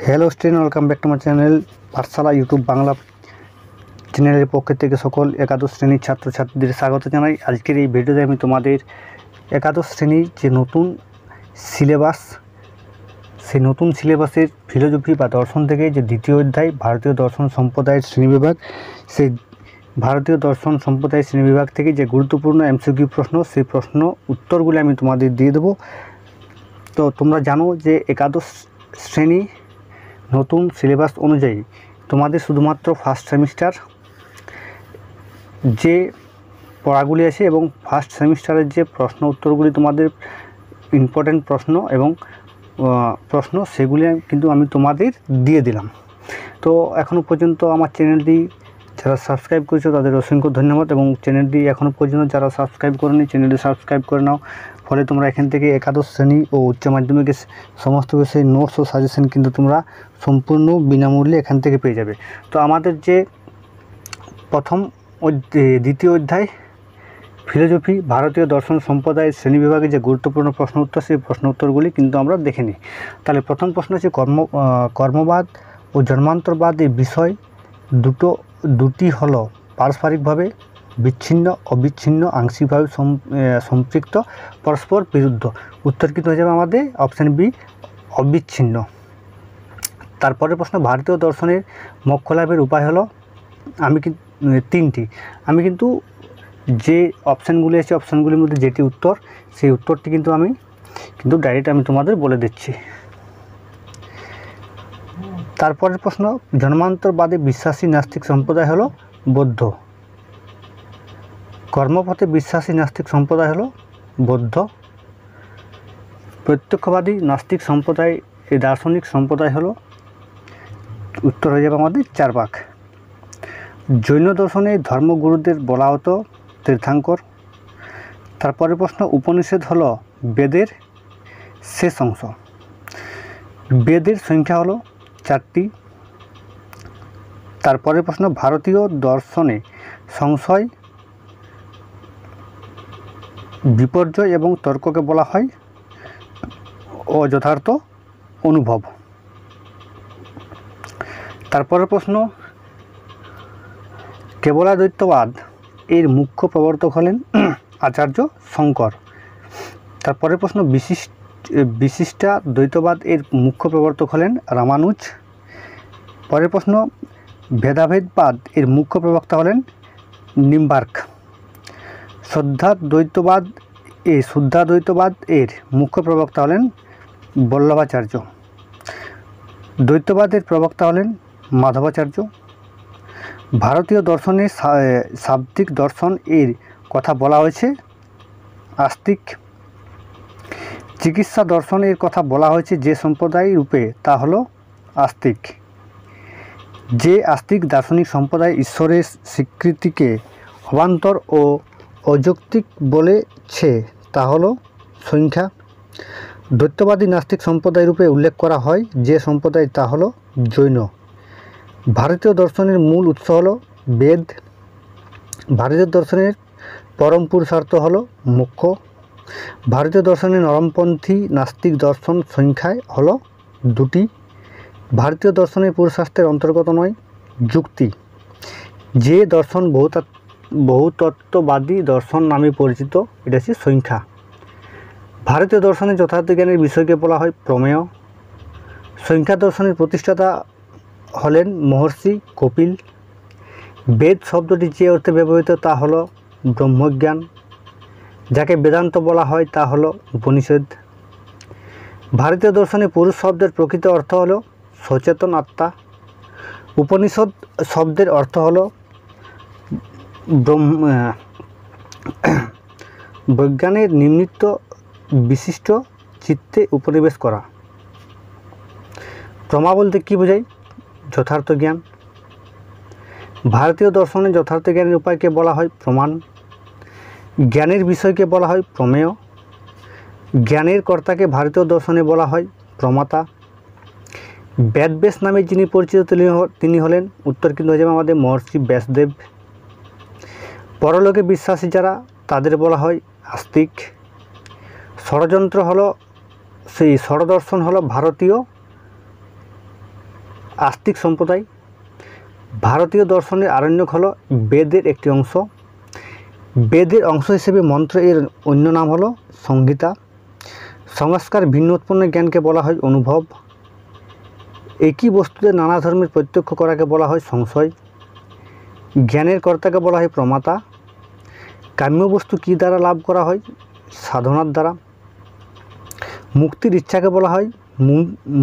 Hello student, welcome back to my channel Pathsala YouTube Bangla চ্যানেলের পক্ষ থেকে সকল একাদশ শ্রেণীর ছাত্রছাত্রীদের স্বাগত জানাই। আজকের এই ভিডিওতে আমি তোমাদের একাদশ শ্রেণীর যে নতুন সিলেবাস, সেই নতুন সিলেবাসের ফিলোসফি বা দর্শন থেকে যে দ্বিতীয় অধ্যায় ভারতীয় দর্শন সম্প্রদায়ের শ্রেণীবিভাগ, সেই ভারতীয় দর্শন সম্প্রদায়ের শ্রেণীবিভাগ থেকে যে গুরুত্বপূর্ণ এমসিকিউ প্রশ্ন, সেই প্রশ্ন উত্তরগুলি আমি তোমাদের দিয়ে দেবো। তো তোমরা জানো যে একাদশ শ্রেণী নতুন সিলেবাস অনুযায়ী তোমাদের শুধুমাত্র ফার্স্ট সেমিস্টার যে পড়াগুলি আছে এবং ফার্স্ট সেমিস্টারের যে প্রশ্ন উত্তরগুলি তোমাদের ইম্পর্ট্যান্ট প্রশ্ন সেগুলি কিন্তু আমি তোমাদের দিয়ে দিলাম। তো এখনও পর্যন্ত আমার চ্যানেলটি যারা সাবস্ক্রাইব করেছো তাদের অসংখ্য ধন্যবাদ, এবং চ্যানেলটি এখনও পর্যন্ত যারা সাবস্ক্রাইব করেনি চ্যানেলটি সাবস্ক্রাইব করে নাও। ফলে তোমরা এখান থেকে একাদশ শ্রেণী ও উচ্চ মাধ্যমিকের সমস্ত বিষয়ে নোটস ও সাজেশন কিন্তু তোমরা সম্পূর্ণ বিনামূল্যে এখান থেকে পেয়ে যাবে। তো আমাদের যে দ্বিতীয় অধ্যায় ফিলোসফি ভারতীয় দর্শন সম্প্রদায়ের শ্রেণীবিভাগে যে গুরুত্বপূর্ণ প্রশ্ন উত্তর, সেই প্রশ্ন উত্তরগুলি কিন্তু আমরা দেখে নিই। তাহলে প্রথম প্রশ্ন হচ্ছে কর্মবাদ ও জন্মান্তরবাদ এই বিষয় দুটি হলো পারস্পরিকভাবে বিচ্ছিন্ন, অবিচ্ছিন্ন, আংশিকভাবে সম্পৃক্ত, পরস্পর বিরুদ্ধ। উত্তর কিন্তু হয়ে যাবে আমাদের অপশান বি, অবিচ্ছিন্ন। তারপরে প্রশ্ন ভারতীয় দর্শনের মোক্ষ লাভের উপায় হলো তিনটি। আমি কিন্তু যে অপশানগুলি আছে অপশানগুলির মধ্যে যেটি উত্তর, সেই উত্তরটি কিন্তু আমি ডাইরেক্ট তোমাদের বলে দিচ্ছি। তারপরের প্রশ্ন জন্মান্তরবাদে বিশ্বাসী নাস্তিক সম্প্রদায় হলো বৌদ্ধ। কর্মপথে বিশ্বাসী নাস্তিক সম্প্রদায় হলো বৌদ্ধ। প্রত্যক্ষবাদী নাস্তিক সম্প্রদায় এই দার্শনিক সম্প্রদায় হলো, উত্তর হয়ে যাবে আমাদের চারবাক। জৈন দর্শনে ধর্মগুরুদের বলা হতো তীর্থাঙ্কর। তারপরে প্রশ্ন উপনিষদ হলো বেদের শেষ অংশ। বেদের সংখ্যা হলো 4টি। তারপরে প্রশ্ন ভারতীয় দর্শনে সংশয়, বিপর্যয় এবং তর্ককে বলা হয় অযথার্থ অনুভব। তারপরে প্রশ্ন কেবলাদ্বৈতবাদ এর মুখ্য প্রবর্তক হলেন আচার্য শঙ্কর। তারপরে প্রশ্ন বিশিষ্টা দ্বৈতবাদ এর মুখ্য প্রবর্তক হলেন রামানুজ। পরের প্রশ্ন ভেদাভেদবাদ এর মুখ্য প্রবক্তা হলেন নিম্বার্ক। শুদ্ধাদ্বৈতবাদ এর মুখ্য প্রবক্তা হলেন বল্লভাচার্য। দ্বৈতবাদের প্রবক্তা হলেন মাধবাচার্য। ভারতীয় দর্শনে শাব্দিক দর্শন এর কথা বলা হয়েছে আস্তিক। চিকিৎসা দর্শন এর কথা বলা হয়েছে যে সম্প্রদায় রূপে, তা হলো আস্তিক। যে আস্তিক দার্শনিক সম্প্রদায় ঈশ্বরের স্বীকৃতিকে অবান্তর ও অযৌক্তিক বলেছে, তা হলো সংখ্যা। দ্বৈতবাদী নাস্তিক সম্প্রদায় রূপে উল্লেখ করা হয় যে সম্প্রদায়, তা হলো জৈন। ভারতীয় দর্শনের মূল উৎস হলো বেদ। ভারতীয় দর্শনের পরম পুরুষার্থ হলো মোক্ষ। ভারতীয় দর্শনের নরমপন্থী নাস্তিক দর্শন সংখ্যায় হলো 2টি। ভারতীয় দর্শনের পুরুষার্থের অন্তর্গত নয় যুক্তি। যে দর্শন বহুতত্ত্ববাদী দর্শন নামে পরিচিত, এটা হচ্ছে সংখ্যা। ভারতীয় দর্শনের যথার্থ জ্ঞানের বিষয়কে বলা হয় প্রমেয়। সংখ্যা দর্শনের প্রতিষ্ঠাতা হলেন মহর্ষি কপিল। বেদ শব্দটি যে অর্থে ব্যবহৃত, তা হলো ব্রহ্মজ্ঞান। যাকে বেদান্ত বলা হয়, তা হলো উপনিষদ। ভারতীয় দর্শনে পুরুষ শব্দের প্রকৃত অর্থ হলো সচেতন আত্মা। উপনিষদ শব্দের অর্থ হলো বৈজ্ঞানের নিমিত্ত বিশিষ্ট চিত্তে উপনিবেশ করা। প্রমা বলতে কী বোঝায়? যথার্থ জ্ঞান। ভারতীয় দর্শনে যথার্থ জ্ঞানের উপায়কে বলা হয় প্রমাণ। জ্ঞানের বিষয়কে বলা হয় প্রমেয়। জ্ঞানের কর্তাকে ভারতীয় দর্শনে বলা হয় প্রমাতা। বেদব্যাস নামে যিনি পরিচিত তিনি হলেন, উত্তর কিন্তু হয়ে যাবে আমাদের মহর্ষি ব্যাসদেব। পরলোকে বিশ্বাসী যারা, তাদের বলা হয় আস্তিক। ষড়যন্ত্র হলো ষড়দর্শন হলো ভারতীয় আস্তিক সম্প্রদায়। ভারতীয় দর্শনের আরণ্যক হলো বেদের একটি অংশ। বেদের অংশ হিসেবে মন্ত্র এর অন্য নাম হলো সংহিতা। সংস্কার ভিন্ন উৎপন্ন জ্ঞানকে বলা হয় অনুভব। একই বস্তুতে নানা ধর্মের প্রত্যক্ষ করাকে বলা হয় সংশয়। জ্ঞানের কর্তাকে বলা হয় প্রমাতা। কাম্য বস্তু কী দ্বারা লাভ করা হয়? সাধনার দ্বারা। মুক্তির ইচ্ছাকে বলা হয়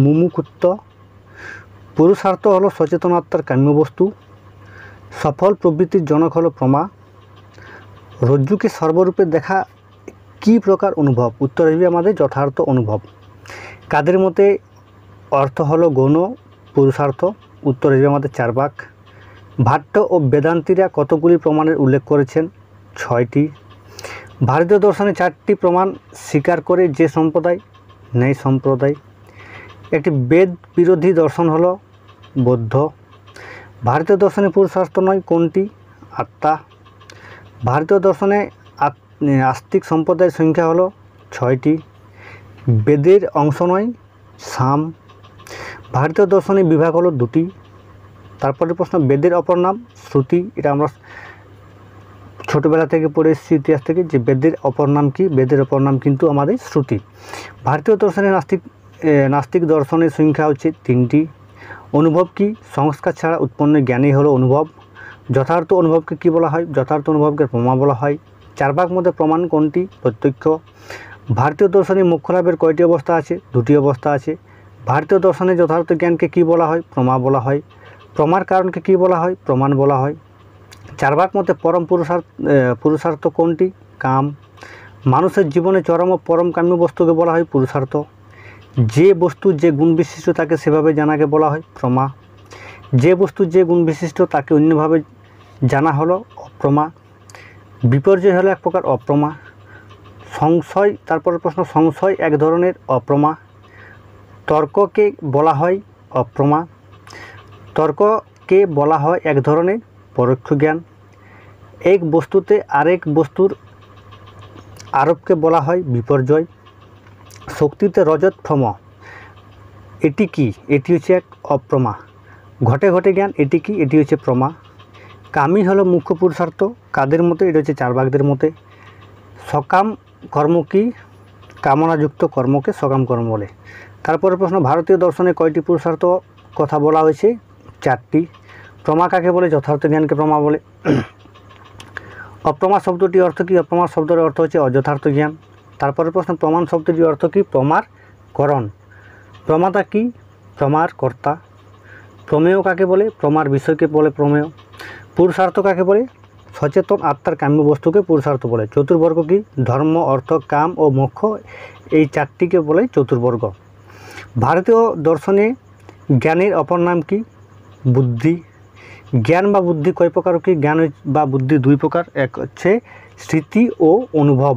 মুমুক্ষুত্ব। পুরুষার্থ হলো সচেতন আত্মার কাম্য বস্তু। সফল প্রবৃত্তির জনক হলো প্রমা। রজ্জুকে সর্বরূপে দেখা কী প্রকার অনুভব? উত্তর আসবে আমাদের যথার্থ অনুভব। কাদের মতে অর্থ হলো গৌণ পুরুষার্থ? উত্তর আসবে আমাদের চার্বাক। ভাট্ট ও বেদান্তীরা কতগুলি প্রমাণের উল্লেখ করেছেন? 6টি। ভারতীয় দর্শনে 4টি প্রমাণ স্বীকার করে যে সম্প্রদায়? ন্যায় সম্প্রদায়। একটি বেদ বিরোধী দর্শন হলো বৌদ্ধ। ভারতীয় দর্শনে পুরুষার্থ নয় কোনটি? আত্মা। ভারতীয় দর্শনে আস্তিক সম্প্রদায়ের সংখ্যা হলো 6টি। বেদের অংশ নয় সাম। ভারতীয় দর্শনে বিভাগ হলো 2টি। তারপরে প্রশ্ন, বেদের অপর নাম? শ্রুতি। এটা আমরা ছোটোবেলা থেকে পড়ে এসেছি ইতিহাস থেকে যে বেদের অপর নাম কি? বেদের অপর নাম কিন্তু আমাদের শ্রুতি। ভারতীয় দর্শনে নাস্তিক দর্শনের সংখ্যা হচ্ছে 3টি। অনুভব কি? সংস্কার ছাড়া উৎপন্ন জ্ঞানই হলো অনুভব। যথার্থ অনুভবকে কি বলা হয়? যথার্থ অনুভবকে প্রমা বলা হয়। চার্বাক মধ্যে প্রমাণ কোনটি? প্রত্যক্ষ। ভারতীয় দর্শনে মোক্ষ লাভের কয়টি অবস্থা আছে? 2টি অবস্থা আছে। ভারতীয় দর্শনে যথার্থ জ্ঞানকে কি বলা হয়? প্রমা বলা হয়। প্রমার কারণকে কি বলা হয়? প্রমাণ বলা হয়। চার্বাক মতে পরম পুরুষার্থ কোনটি? কাম। মানুষের জীবনে চরম ও পরম কাম্য বস্তুকে বলা হয় পুরুষার্থ। যে বস্তু যে গুণ বিশিষ্ট তাকে সেভাবে জানাকে বলা হয় প্রমা। যে বস্তু যে গুণ বিশিষ্ট তাকে অন্যভাবে জানা হলো অপ্রমা। বিপর্যয় হলো এক প্রকার অপ্রমা। সংশয়, তারপরের প্রশ্ন, সংশয় এক ধরনের অপ্রমা। তর্ককে বলা হয় অপ্রমা। তর্ককে বলা হয় এক ধরনের পরোক্ষ জ্ঞান। এক বস্তুতে আরেক বস্তুর আরোপকে বলা হয় বিপর্যয়। শক্তিতে রজত ভ্রম, এটি কি? এটি হচ্ছে এক অপ্রমা। ঘটে ঘটে জ্ঞান, এটি কি? এটি হচ্ছে প্রমা। কামই হলো মুখ্য পুরুষার্থ কাদের মতে? এটা হচ্ছে চার্বাকদের মতে। সকাম কর্ম কি? কামনাযুক্ত কর্মকে সকাম কর্ম বলে। তারপরে প্রশ্ন, ভারতীয় দর্শনে কয়টি পুরুষার্থ কথা বলা হয়েছে? 4টি। প্রমা কাকে বলে? যথার্থ জ্ঞানকে প্রমা বলে। অপ্রমা শব্দটি অর্থ কি? অপ্রমা শব্দের অর্থ হচ্ছে অযথার্থ জ্ঞান। তারপরে প্রশ্ন, প্রমাণ শব্দটির অর্থ কি? প্রমার করণ। প্রমাতা কি? প্রমার কর্তা। প্রমেয় কাকে বলে? প্রমার বিষয়কে বলে প্রমেয়। পুরুষার্থ কাকে বলে? সচেতন আত্মার কাম্য বস্তুকে পুরুষার্থ বলে। চতুর্বর্গ কি? ধর্ম, অর্থ, কাম ও মোক্ষ, এই 4টিকে বলে চতুর্বর্গ। ভারতীয় দর্শনে জ্ঞানের অপর নাম কি? বুদ্ধি। জ্ঞান বা বুদ্ধি কয় প্রকার কি? জ্ঞান বা বুদ্ধি 2 প্রকার। এক হচ্ছে স্মৃতি ও অনুভব।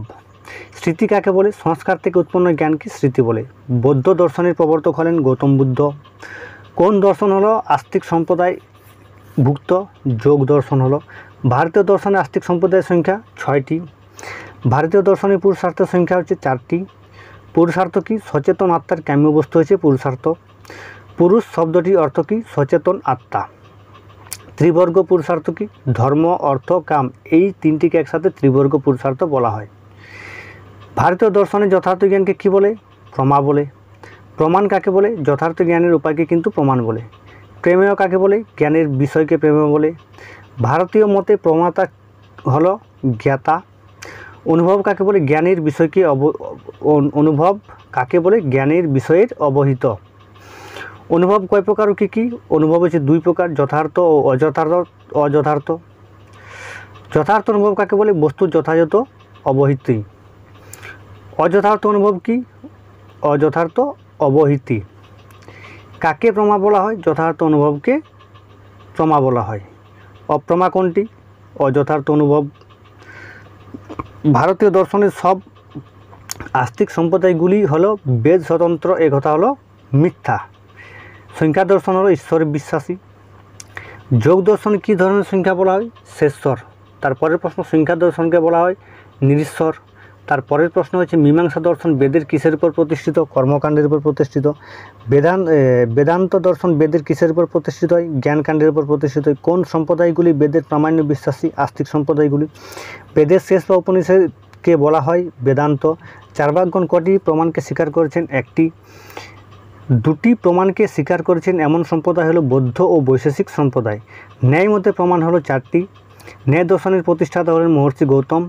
স্মৃতি কাকে বলে? সংস্কার থেকে উৎপন্ন জ্ঞানকে স্মৃতি বলে। বৌদ্ধ দর্শনের প্রবর্তক হলেন গৌতম বুদ্ধ। কোন দর্শন হলো আস্তিক সম্প্রদায় ভুক্ত? যোগ দর্শন হলো। ভারতীয় দর্শনে আস্তিক সম্প্রদায়ের সংখ্যা 6টি। ভারতীয় দর্শনে পুরুষার্থের সংখ্যা হচ্ছে 4টি। পুরুষার্থ কি? সচেতন আত্মার কাম্য বস্তু হচ্ছে পুরুষার্থ। পুরুষ শব্দটির অর্থ কি? সচেতন আত্মা। ত্রিবর্গ পুরুষার্থ কি? ধর্ম, অর্থ, কাম, এই 3টিকে একসাথে ত্রিবর্গ পুরুষার্থ বলা হয়। ভারতীয় দর্শনে যথার্থ জ্ঞানকে কি বলে? প্রমা বলে। প্রমাণ কাকে বলে? যথার্থ জ্ঞানের উপায়কে কিন্তু প্রমাণ বলে। প্রেমেয় কাকে বলে? জ্ঞানের বিষয়কে প্রেমেয় বলে। ভারতীয় মতে প্রমাতা হলো জ্ঞাতা। অনুভব কাকে বলে? জ্ঞানের বিষয়কে অনুভব কাকে বলে? জ্ঞানের বিষয়ের অবহিত। অনুভব কয় প্রকার ও কী কী? অনুভব হচ্ছে 2 প্রকার, যথার্থ ও অযথার্থ। যথার্থ অনুভব কাকে বলে? বস্তুর যথাযথ অবহিতি। অযথার্থ অনুভব কি? অযথার্থ অবহিতি। কাকে প্রমা বলা হয়? যথার্থ অনুভবকে প্রমা বলা হয়। অপ্রমা কোনটি? অযথার্থ অনুভব। ভারতীয় দর্শনের সব আস্তিক সম্প্রদায়গুলি হলো বেদ স্বতন্ত্র, এ কথা হলো মিথ্যা। সংখ্যা দর্শন হলো ঈশ্বরে বিশ্বাসী। যোগ দর্শন কী ধরনের সংখ্যা বলা হয়? শেষর। তারপরের প্রশ্ন, সংখ্যা দর্শনকে বলা হয় নিরীশ্বর। তারপরের প্রশ্ন হচ্ছে মীমাংসা দর্শন বেদের কিসের উপর প্রতিষ্ঠিত? কর্মকাণ্ডের উপর প্রতিষ্ঠিত। বেদান্ত দর্শন বেদের কিসের উপর প্রতিষ্ঠিত হয়? জ্ঞানকাণ্ডের উপর প্রতিষ্ঠিত হয়। কোন সম্প্রদায়গুলি বেদের প্রামাণ্য বিশ্বাসী? আস্তিক সম্প্রদায়গুলি। বেদের শেষ বা উপনিষদকে বলা হয় বেদান্ত। চার্বাকগণ কটি প্রমাণকে স্বীকার করেছেন? একটি। দুটি প্রমাণকে স্বীকার করেছেন এমন সম্প্রদায় হলো বৌদ্ধ ও বৈশেষিক সম্প্রদায়। ন্যায় মতে প্রমাণ হলো চারটি। ন্যায় দর্শনের প্রতিষ্ঠাতা হলেন মহর্ষি গৌতম।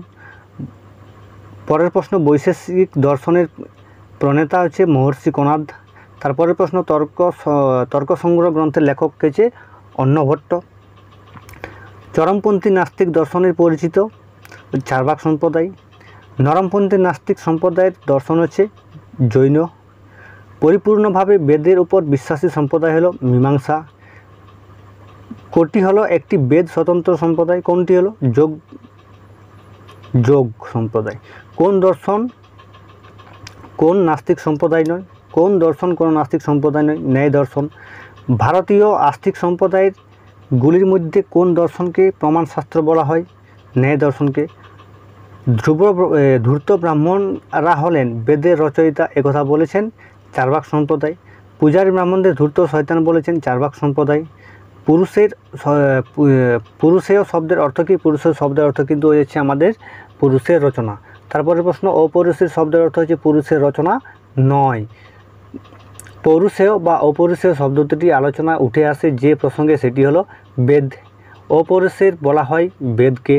পরের প্রশ্ন বৈশেষিক দর্শনের প্রণেতা হচ্ছে মহর্ষি কণাদ। তারপরের প্রশ্ন তর্ক সংগ্রহ গ্রন্থের লেখক হচ্ছে অন্নভট্ট। চরমপন্থী নাস্তিক দর্শনের পরিচিত চার্বাক সম্প্রদায়। নরমপন্থী নাস্তিক সম্প্রদায়ের দর্শন হচ্ছে জৈন। পরিপূর্ণভাবে বেদের উপর বিশ্বাসী সম্প্রদায় হলো মীমাংসা। কোটি হলো একটি বেদ স্বতন্ত্র সম্প্রদায়? কোনটি হলো যোগ সম্প্রদায়। কোন দর্শন কোন নাস্তিক সম্প্রদায় নয়? কোন দর্শন কোন নাস্তিক সম্প্রদায় নয়? ন্যায় দর্শন। ভারতীয় আস্তিক সম্প্রদায়ের গুলির মধ্যে কোন দর্শনকে প্রমাণশাস্ত্র বলা হয়? ন্যায় দর্শনকে। ধূর্ত ব্রাহ্মণরা হলেন বেদের রচয়িতা একথা বলেছেন চার্বাক সম্প্রদায়। পূজারী ব্রাহ্মণদের ধূর্ত শয়তান বলেছেন চার্বাক সম্প্রদায়। পুরুষেয় শব্দের অর্থ কি? পুরুষের শব্দের অর্থ কিন্তু হচ্ছে আমাদের পুরুষের রচনা। তারপরে প্রশ্ন অপৌরুষের শব্দের অর্থ হচ্ছে পুরুষের রচনা নয়। পৌরুষেয় বা অপৌরুষেয় শব্দ দুটি আলোচনা উঠে আসে যে প্রসঙ্গে, সেটি হলো বেদ। অপৌরুষের বলা হয় বেদকে।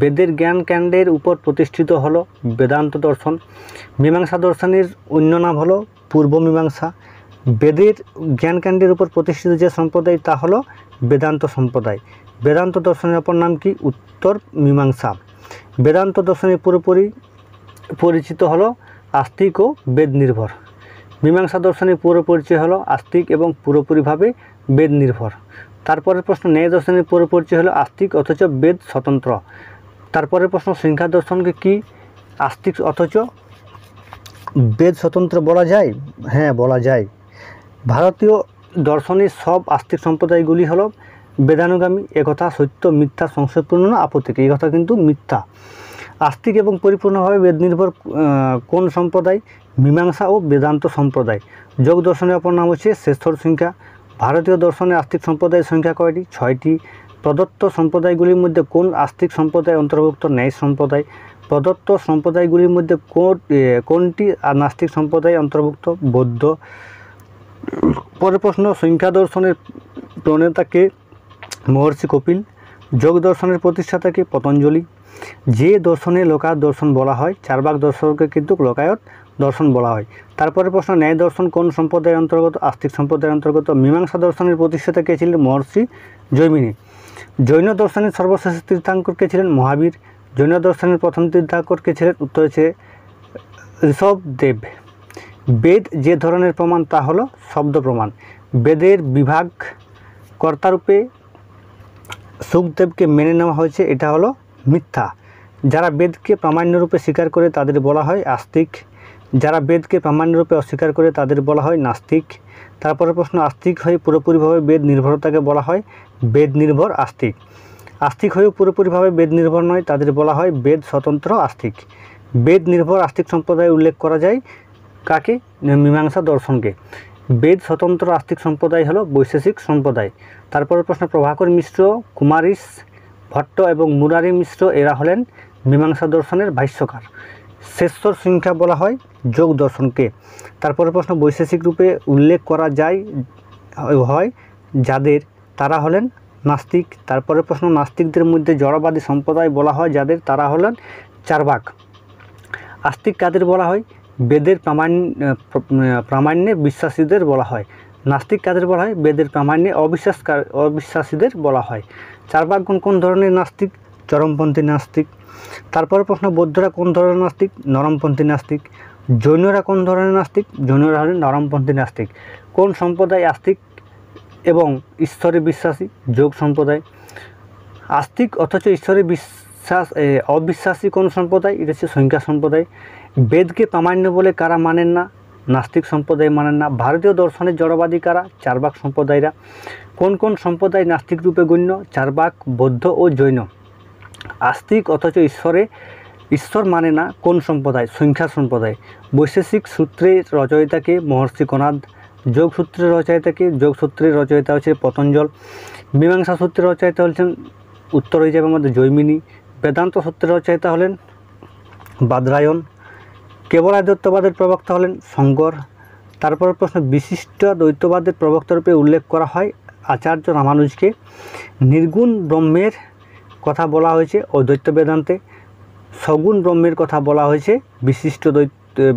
বেদের জ্ঞানকাণ্ডের উপর প্রতিষ্ঠিত হলো বেদান্ত দর্শন। মীমাংসা দর্শনের অন্য নাম হলো পূর্ব মীমাংসা। বেদের জ্ঞানকাণ্ডের উপর প্রতিষ্ঠিত যে সম্প্রদায় তা হলো বেদান্ত সম্প্রদায়। বেদান্ত দর্শনের অপর নাম কি? উত্তর মীমাংসা। বেদান্ত দর্শনের পুরোপুরি পরিচিত হলো আস্তিক ও বেদ নির্ভর। মীমাংসা দর্শনের পুরো পরিচয় হলো আস্তিক এবং পুরোপুরিভাবে বেদ নির্ভর। তারপরের প্রশ্ন ন্যায় দর্শনের পুরো পরিচয় হলো আস্তিক অথচ বেদ স্বতন্ত্র। তারপরের প্রশ্ন সংখ্যা দর্শনকে কি আস্তিক অথচ বেদ স্বতন্ত্র বলা যায়? হ্যাঁ, বলা যায়। ভারতীয় দর্শনের সব আস্তিক সম্প্রদায়গুলি হলো বেদানুগামী। একথা সত্য, মিথ্যা, সংশয়পূর্ণ না আপত্তিক? এই কথা কিন্তু মিথ্যা। আস্তিক এবং পরিপূর্ণভাবে বেদ নির্ভর কোন সম্প্রদায়? মীমাংসা ও বেদান্ত সম্প্রদায়। যোগ দর্শনের অপর নাম হচ্ছে শ্রেষ্ঠর সংখ্যা। ভারতীয় দর্শনে আস্তিক সম্প্রদায়ের সংখ্যা কয়টি? 6টি। প্রদত্ত সম্প্রদায়গুলির মধ্যে কোন আস্তিক সম্প্রদায় অন্তর্ভুক্ত? ন্যায় সম্প্রদায়। প্রদত্ত সম্প্রদায়গুলির মধ্যে কোনটি নাস্তিক সম্প্রদায় অন্তর্ভুক্ত? বৌদ্ধ। পরের প্রশ্ন সংখ্যা দর্শনের প্রণেতাকে? মহর্ষি কপিল। যোগ দর্শনের প্রতিষ্ঠাতাকে? পতঞ্জলি। যে দর্শনে লোকায়ত দর্শন বলা হয় চার্বাক দর্শনকে কিন্তু লোকায়ত দর্শন বলা হয়। তারপরে প্রশ্ন ন্যায় দর্শন কোন সম্প্রদায়ের অন্তর্গত? আস্তিক সম্প্রদায়ের অন্তর্গত। মীমাংসা দর্শনের প্রতিষ্ঠাতা কে ছিলেন? মহর্ষি জৈমিনী। জৈন দর্শনের সর্বশেষ তীর্থঙ্কর কে ছিলেন? মহাবীর। জৈন দর্শনের প্রথম তীর্থঙ্কর কে ছিলেন? উত্তর হচ্ছে ঋষভদেব। বেদ যে ধরনের প্রমাণ তা হলো শব্দ প্রমাণ। বেদের বিভাগ কর্তারূপে সুখদেবকে মেনে নেওয়া হয়েছে, এটা হলো মিথ্যা। যারা বেদকে প্রামাণ্যরূপে স্বীকার করে তাদের বলা হয় আস্তিক। যারা বেদকে প্রামাণ্যরূপে অস্বীকার করে তাদের বলা হয় নাস্তিক। তারপরে প্রশ্ন আস্তিক হয়ে পুরোপুরিভাবে বেদ নির্ভরতাকে বলা হয় বেদ নির্ভর আস্তিক। আস্তিক হয়েও পুরোপুরিভাবে বেদ নির্ভর নয়, তাদের বলা হয় বেদ স্বতন্ত্র আস্তিক। বেদ নির্ভর আস্তিক সম্প্রদায় উল্লেখ করা যায় কাকে? মীমাংসা দর্শনকে। বেদ স্বতন্ত্র আস্তিক সম্প্রদায় হলো বৈশেষিক সম্প্রদায়। তারপরে প্রশ্ন প্রভাকর মিশ্র, কুমারিস ভট্ট এবং মুরারি মিশ্র এরা হলেন মীমাংসা দর্শনের ভাষ্যকার। শ্রেষ্ঠর সংখ্যা বলা হয় যোগ দর্শনকে। তারপরে প্রশ্ন বৈশেষিক রূপে উল্লেখ করা যায় হয় যাদের, তারা হলেন নাস্তিক। তারপরে প্রশ্ন নাস্তিকদের মধ্যে জড়বাদী সম্প্রদায় বলা হয় যাদের, তারা হলেন চার্বাক। আস্তিক কাদের বলা হয়? বেদের প্রামাণ্যে বিশ্বাসীদের বলা হয়। নাস্তিক কাদের বলা হয়? বেদের প্রামাণ্যে অবিশ্বাসীদের বলা হয়। চার্বাকগণ কোন ধরনের নাস্তিক? চরমপন্থী নাস্তিক। তারপরে প্রশ্ন বৌদ্ধরা কোন ধরনের নাস্তিক? নরমপন্থী নাস্তিক। জৈনরা কোন ধরনের নাস্তিক? জৈনরা হলেন নরমপন্থী নাস্তিক। কোন সম্প্রদায় আস্তিক এবং ঈশ্বরে বিশ্বাসী? যোগ সম্প্রদায়। আস্তিক অথচ ঈশ্বরে অবিশ্বাসী কোন সম্প্রদায়? এটা হচ্ছে সংখ্যা সম্প্রদায়। বেদকে প্রামাণ্য বলে কারা মানেন না? নাস্তিক সম্প্রদায় মানেন না। ভারতীয় দর্শনের জড়বাদী কারা? চার্বাক সম্প্রদায়রা। কোন কোন সম্প্রদায় নাস্তিক রূপে গণ্য? চার্বাক, বৌদ্ধ ও জৈন। আস্তিক অথচ ঈশ্বর মানে না কোন সম্প্রদায়? সংখ্যা সম্প্রদায়। বৈশেষিক সূত্রের রচয়িতাকে? মহর্ষি কণাদ। যোগ সূত্রের রচয়িতাকে? যোগ সূত্রের রচয়িতা হচ্ছে পতঞ্জল। মীমাংসা সূত্রের রচয়িতা হচ্ছেন, উত্তর হয়ে যাবে আমাদের জৈমিনী। বেদান্ত সূত্রের রচয়িতা হলেন বাদরায়ণ। কেবলাদ্বৈতবাদের প্রবক্তা হলেন শঙ্কর। তারপরে প্রশ্ন, বিশিষ্ট দ্বৈতবাদের প্রবক্তা রূপে উল্লেখ করা হয় আচার্য রামানুজকে। নির্গুণ ব্রহ্মের কথা বলা হয়েছে অদ্বৈত বেদান্তে। সগুণ ব্রহ্মের কথা বলা হয়েছে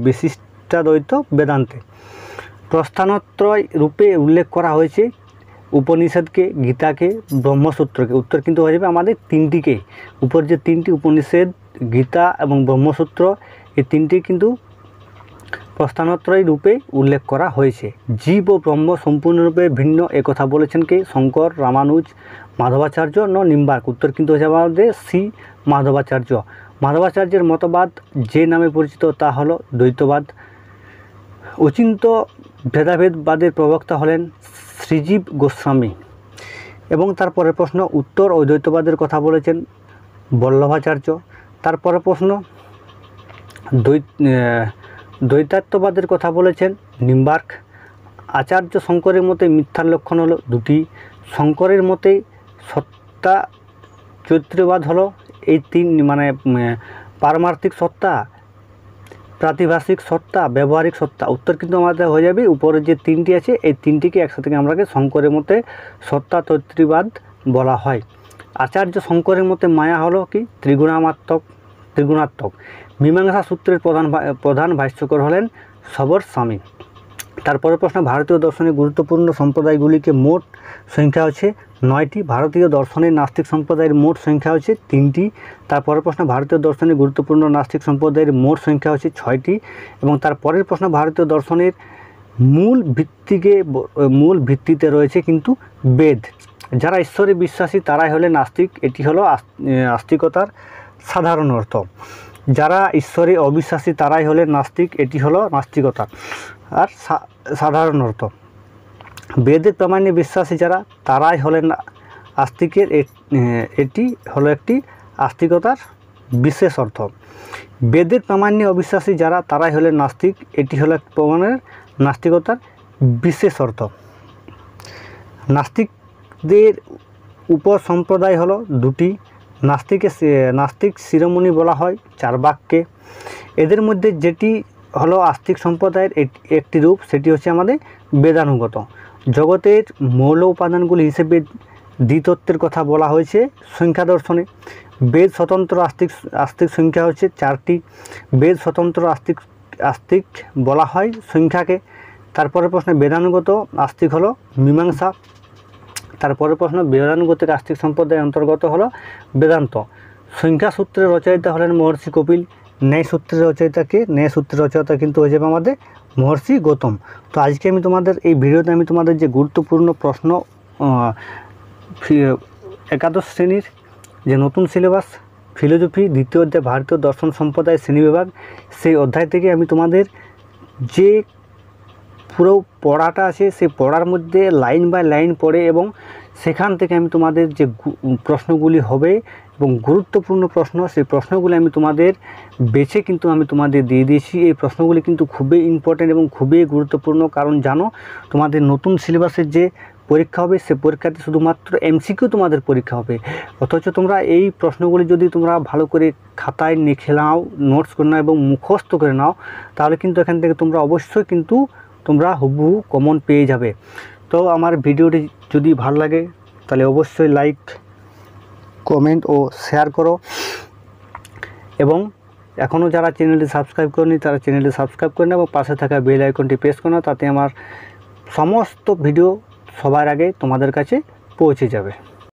বিশিষ্টাদ্বৈত বেদান্তে। প্রস্থানত্রয় রূপে উল্লেখ করা হয়েছে উপনিষদকে, গীতাকে, ব্রহ্মসূত্রকে। উত্তর কিন্তু হয়ে যাবে আমাদের তিনটিকে। উপর যে তিনটি উপনিষদ, গীতা এবং ব্রহ্মসূত্র, এই তিনটি কিন্তু প্রস্থানত্রয় রূপে উল্লেখ করা হয়েছে। জীব ও ব্রহ্ম সম্পূর্ণরূপে ভিন্ন একথা বলেছেন কে? শঙ্কর, রামানুজ, মাধবাচার্য নিম্বার্ক। উত্তর কিন্তু হচ্ছে আমাদের সি মাধবাচার্য। মাধবাচার্যের মতবাদ যে নামে পরিচিত তা হলো দ্বৈতবাদ। অচিন্ত ভেদাভেদবাদের প্রবক্তা হলেন শ্রীজীব গোস্বামী। এবং তারপরে প্রশ্ন, উত্তর অদ্বৈতবাদের কথা বলেছেন বল্লভাচার্য। তারপরে প্রশ্ন, দ্বৈতাত্ববাদের কথা বলেছেন নিম্বার্ক। আচার্য শঙ্করের মতে মিথ্যার লক্ষণ হলো দুটি। শঙ্করের মতে সত্তা চৈত্রবাদ হলো এই তিন, মানে পারমার্থিক সত্তা, প্রাতিভাসিক সত্তা, ব্যবহারিক সত্তা। উত্তর কিন্তু আমাদের হয়ে যাবে উপরে যে তিনটি আছে এই তিনটিকে একসাথে আমরাকে শঙ্করের মতে সত্তা তৈত্রীবাদ বলা হয়। আচার্য শঙ্করের মতে মায়া হলো কি? ত্রিগুণাত্মক। মীমাংসা সূত্রের প্রধান ভাষ্যকার হলেন সবর স্বামী। তারপরে প্রশ্ন, ভারতীয় দর্শনের গুরুত্বপূর্ণ সম্প্রদায়গুলিকে মোট সংখ্যা হচ্ছে 9টি। ভারতীয় দর্শনের নাস্তিক সম্প্রদায়ের মোট সংখ্যা হচ্ছে 3টি। তারপরের প্রশ্ন, ভারতীয় দর্শনের গুরুত্বপূর্ণ নাস্তিক সম্প্রদায়ের মোট সংখ্যা হচ্ছে 6টি। এবং তারপরের প্রশ্ন, ভারতীয় দর্শনের মূল ভিত্তিতে রয়েছে কিন্তু বেদ। যারা ঈশ্বরে বিশ্বাসী তারাই হলে নাস্তিক, এটি হলো আস্তিকতার সাধারণ অর্থ। যারা ঈশ্বরে অবিশ্বাসী তারাই হলে নাস্তিক, এটি হলো নাস্তিকতা আর সাধারণ অর্থ। বেদের প্রামাণ্যে বিশ্বাসী যারা তারাই হলেন আস্তিকের, এটি হলো একটি আস্তিকতার বিশেষ অর্থ। বেদের প্রামাণ্যে অবিশ্বাসী যারা তারাই হলেন নাস্তিক, এটি হলো এক প্রমাণের নাস্তিকতার বিশেষ অর্থ। নাস্তিকদের উপসম্প্রদায় হলো দুটি। নাস্তিক শিরোমণি বলা হয় চার্বাককে। এদের মধ্যে যেটি হলো আস্তিক সম্প্রদায়ের একটি রূপ, সেটি হচ্ছে আমাদের বেদানুগত। জগতের মৌল উপাদানগুলি হিসেবে দ্বিতত্ত্বের কথা বলা হয়েছে সংখ্যা দর্শনে। বেদ স্বতন্ত্র আস্তিক সংখ্যা হচ্ছে 4টি। বেদ স্বতন্ত্র আস্তিক বলা হয় সংখ্যাকে। তারপরে প্রশ্ন, বেদানুগত আস্তিক হলো মীমাংসা। তারপরে প্রশ্ন, বেদানুগতিক আস্তিক সম্প্রদায়ের অন্তর্গত হলো বেদান্ত। সংখ্যা সূত্রের রচয়িতা হলেন মহর্ষি কপিল। ন্যায় সূত্রের রচয়িতাকে? ন্যায় সূত্রের রচয়িতা কিন্তু হয়ে যাবে আমাদের মহর্ষি গৌতম। তো আজকে আমি তোমাদের এই ভিডিওতে আমি তোমাদের যে গুরুত্বপূর্ণ প্রশ্ন একাদশ শ্রেণীর যে নতুন সিলেবাস ফিলোজফি দ্বিতীয় অধ্যায় ভারতীয় দর্শন সম্প্রদায় শ্রেণীবিভাগ, সেই অধ্যায় থেকে আমি তোমাদের যে পুরো পড়াটা আছে সেই পড়ার মধ্যে লাইন বাই লাইন পড়ে এবং সেখান থেকে আমি তোমাদের যে প্রশ্নগুলি হবে এবং গুরুত্বপূর্ণ প্রশ্ন, সেই প্রশ্নগুলি আমি তোমাদের বেছে কিন্তু আমি তোমাদের দিয়ে দিয়েছি। এই প্রশ্নগুলি কিন্তু খুবই ইম্পর্ট্যান্ট এবং খুবই গুরুত্বপূর্ণ, কারণ জানো তোমাদের নতুন সিলেবাসের যে পরীক্ষা হবে সে পরীক্ষাতে শুধুমাত্র এমসিকিউ তোমাদের পরীক্ষা হবে। অথচ তোমরা এই প্রশ্নগুলি যদি তোমরা ভালো করে খাতায় লিখে নাও, নোটস করে নাও এবং মুখস্থ করে নাও, তাহলে কিন্তু এখান থেকে তোমরা অবশ্যই কিন্তু তোমরা হুবহু কমন পেয়ে যাবে। তো আমার ভিডিওটি যদি ভালো লাগে তাহলে অবশ্যই লাইক, কমেন্ট ও শেয়ার করো এবং এখনও যারা চ্যানেলটি সাবস্ক্রাইব করেনি তারা চ্যানেলটি সাবস্ক্রাইব করে নাও এবং পাশে থাকা বেল আইকনটি প্রেস করো, তাতে আমার সমস্ত ভিডিও সবার আগে তোমাদের কাছে পৌঁছে যাবে।